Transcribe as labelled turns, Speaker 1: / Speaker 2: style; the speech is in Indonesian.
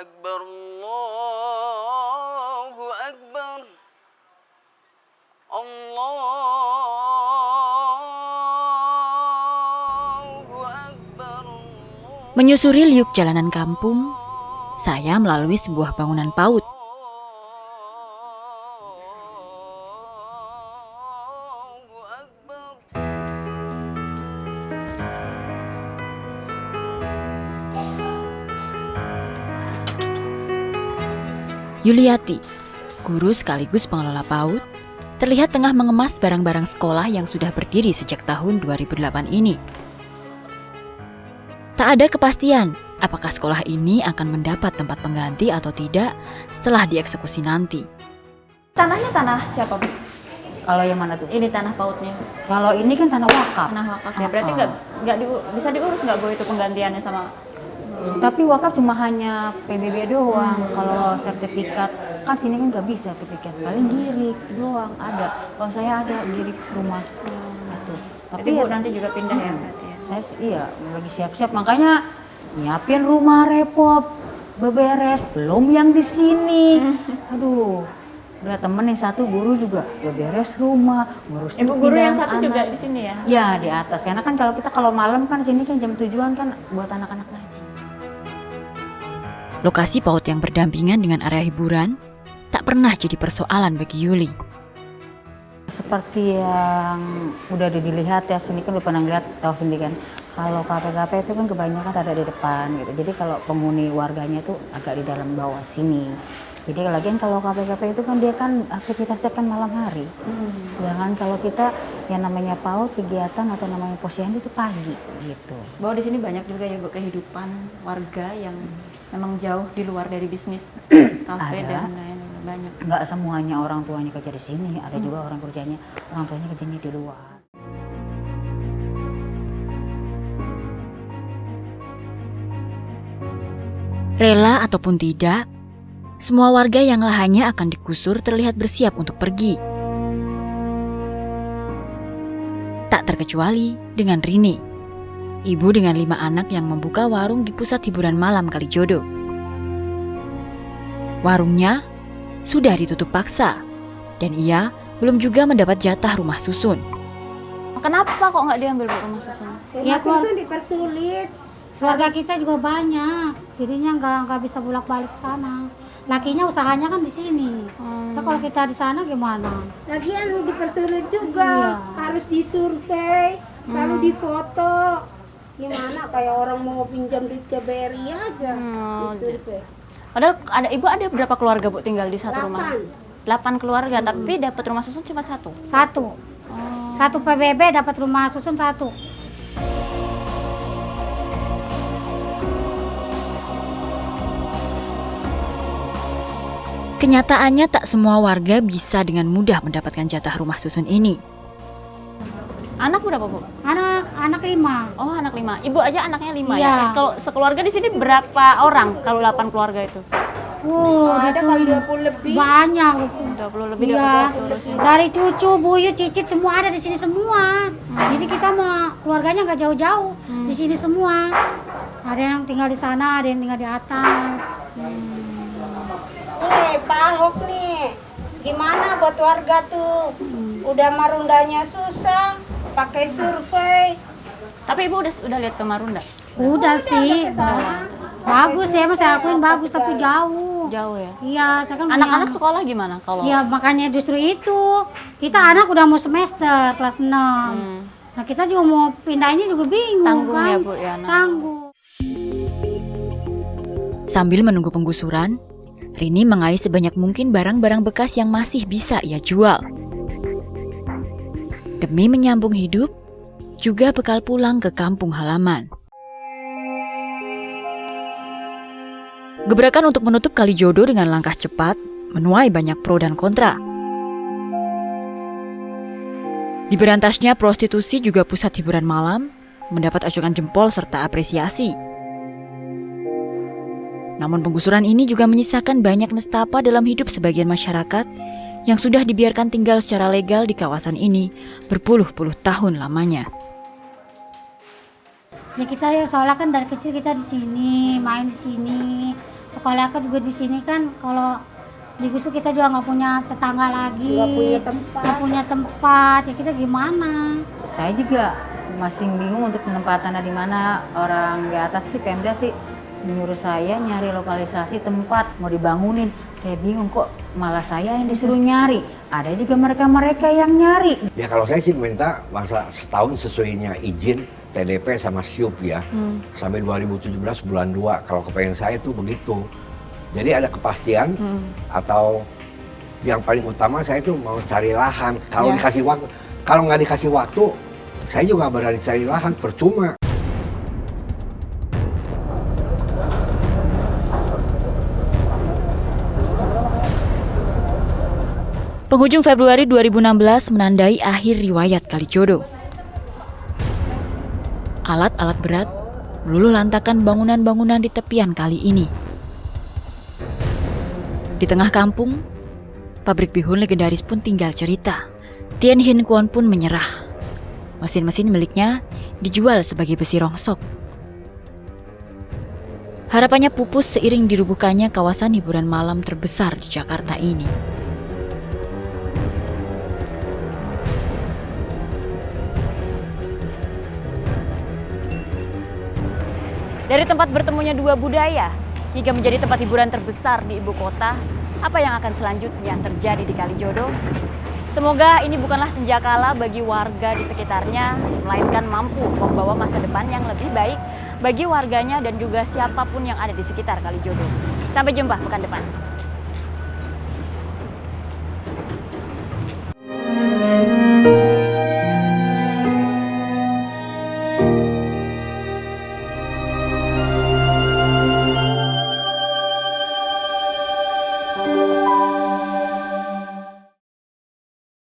Speaker 1: Akbar, Allahu Akbar, Allahu Akbar.
Speaker 2: Menyusuri liuk jalanan kampung, saya melalui sebuah bangunan PAUD. Yuliati, guru sekaligus pengelola PAUD, terlihat tengah mengemas barang-barang sekolah yang sudah berdiri sejak tahun 2008 ini. Tak ada kepastian apakah sekolah ini akan mendapat tempat pengganti atau tidak setelah dieksekusi nanti.
Speaker 3: Tanahnya tanah siapa, Bu?
Speaker 4: Kalau yang mana tuh?
Speaker 3: Ini tanah PAUD-nya.
Speaker 4: Kalau ini kan tanah wakaf.
Speaker 3: Tanah wakaf ya. Berarti bisa diurus nggak, Bu, itu penggantiannya sama?
Speaker 4: Tapi wakaf cuma hanya PBB doang. Kalau sertifikat kan sini kan nggak bisa sertifikat. Paling girik doang ada. Kalau saya ada girik rumah. Gitu.
Speaker 3: Tapi Bu nanti juga pindah ya berarti ya?
Speaker 4: Saya iya lagi siap-siap, makanya nyiapin rumah repot, beberes, belum yang di sini. Aduh, udah temen yang satu guru juga beberes rumah, ngurus
Speaker 3: Ibu guru yang satu anak. Juga di sini ya?
Speaker 4: Ya di atas, karena kan kalau malam kan sini kan jam 7-an kan buat anak-anak ngaji.
Speaker 2: Lokasi PAUD yang berdampingan dengan area hiburan tak pernah jadi persoalan bagi Yuli.
Speaker 4: Seperti yang udah dilihat ya, sini kan udah pernah lihat, tahu sendiri kan. Kalau KP-KP itu kan kebanyakan ada di depan gitu. Jadi kalau penghuni warganya itu agak di dalam bawah sini. Jadi lagian kalau KP-KP itu kan dia kan aktivitasnya kan malam hari. Sedangkan kalau kita yang namanya PAUD kegiatan atau namanya posyandu itu pagi gitu.
Speaker 3: Bahwa di sini banyak juga ya, Bu, kehidupan warga yang memang jauh di luar dari bisnis kafe dan lain-lain, banyak.
Speaker 4: Nggak semuanya orang tuanya kerja di sini, ada juga orang tuanya kerjanya di luar.
Speaker 2: Rela ataupun tidak, semua warga yang lahannya akan digusur terlihat bersiap untuk pergi. Tak terkecuali dengan Rini, ibu dengan 5 anak yang membuka warung di pusat hiburan malam Kalijodo. Warungnya sudah ditutup paksa, dan ia belum juga mendapat jatah rumah susun.
Speaker 3: Kenapa kok nggak diambil, Bu, rumah susun?
Speaker 5: Ya susun dipersulit. Keluarga kita juga banyak, jadinya nggak bisa bolak-balik sana. Lakinya usahanya kan di sini. Kalau kita di sana gimana?
Speaker 6: Lagian dipersulit juga, harus disurvei, lalu difoto. Gimana kayak orang mau pinjam duit ke BRI aja, disurvei.
Speaker 3: Padahal Ibu ada berapa keluarga, Bu, tinggal di satu rumah? 8 keluarga, tapi dapat rumah susun cuma satu?
Speaker 5: Satu. Satu PBB dapat rumah susun satu.
Speaker 2: Kenyataannya tak semua warga bisa dengan mudah mendapatkan jatah rumah susun ini.
Speaker 3: Anak berapa, Bu?
Speaker 5: Anak 5.
Speaker 3: Oh, anak 5. Ibu aja anaknya 5
Speaker 5: Iya.
Speaker 3: ya? Kalau sekeluarga di sini berapa orang kalau 8 keluarga itu?
Speaker 6: Ada kali 20 lebih.
Speaker 5: Banyak.
Speaker 3: 20 lebih
Speaker 5: Iya.
Speaker 3: terus.
Speaker 5: Dari cucu, buyut, cicit semua ada di sini semua. Jadi kita mah keluarganya nggak jauh-jauh, di sini semua. Ada yang tinggal di sana, ada yang tinggal di atas.
Speaker 6: Nih, Pak Ahok nih, gimana buat warga tuh? Udah marundanya susah, pakai survei.
Speaker 3: Tapi Ibu udah lihat ke Marunda?
Speaker 5: Udah sih. Bagus ya, Mas, saya akuin bagus tapi jauh.
Speaker 3: Jauh ya?
Speaker 5: Iya, saya kan
Speaker 3: Anak-anak
Speaker 5: punya-
Speaker 3: sekolah gimana kalau?
Speaker 5: Iya, makanya justru itu. Kita anak udah mau semester kelas 6. Nah, kita juga mau pindah ini juga bingung.
Speaker 3: Tanggung
Speaker 5: kan?
Speaker 3: ya, Bu, ya, anak.
Speaker 5: Tanggung.
Speaker 2: Sambil menunggu penggusuran, Rini mengais sebanyak mungkin barang-barang bekas yang masih bisa ia jual. Demi menyambung hidup, juga bekal pulang ke kampung halaman. Gebrakan untuk menutup Kalijodo dengan langkah cepat menuai banyak pro dan kontra. Diberantasnya prostitusi juga pusat hiburan malam mendapat acukan jempol serta apresiasi. Namun penggusuran ini juga menyisakan banyak nestapa dalam hidup sebagian masyarakat yang sudah dibiarkan tinggal secara legal di kawasan ini berpuluh-puluh tahun lamanya.
Speaker 5: Ya kita ya soalnya kan dari kecil kita di sini, main di sini, Apalagi aku juga di sini kan kalau digusur kita juga nggak punya tetangga lagi, nggak punya tempat, ya kita gimana?
Speaker 4: Saya juga masih bingung untuk penempatannya di mana. Orang di atas sih Pemda sih menyuruh saya nyari lokalisasi tempat mau dibangunin. Saya bingung kok malah saya yang disuruh nyari. Ada juga mereka yang nyari.
Speaker 7: Ya kalau saya sih minta masa setahun sesuainya izin TDP sama SIUP ya. Sampai 2017 bulan 2 kalau kepengen saya tuh begitu. Jadi ada kepastian atau yang paling utama saya tuh mau cari lahan. Kalau dikasih waktu, kalau nggak dikasih waktu, saya juga berani cari lahan percuma.
Speaker 2: Penghujung Februari 2016 menandai akhir riwayat Kalijodo. Alat-alat berat meluluh lantakan bangunan-bangunan di tepian kali ini. Di tengah kampung, pabrik bihun legendaris pun tinggal cerita. Tien Hin Kwon pun menyerah. Mesin-mesin miliknya dijual sebagai besi rongsok. Harapannya pupus seiring dirubuhkannya kawasan hiburan malam terbesar di Jakarta ini. Dari tempat bertemunya dua budaya hingga menjadi tempat hiburan terbesar di ibu kota, apa yang akan selanjutnya terjadi di Kalijodo? Semoga ini bukanlah senjakala bagi warga di sekitarnya, melainkan mampu membawa masa depan yang lebih baik bagi warganya dan juga siapapun yang ada di sekitar Kalijodo. Sampai jumpa pekan depan.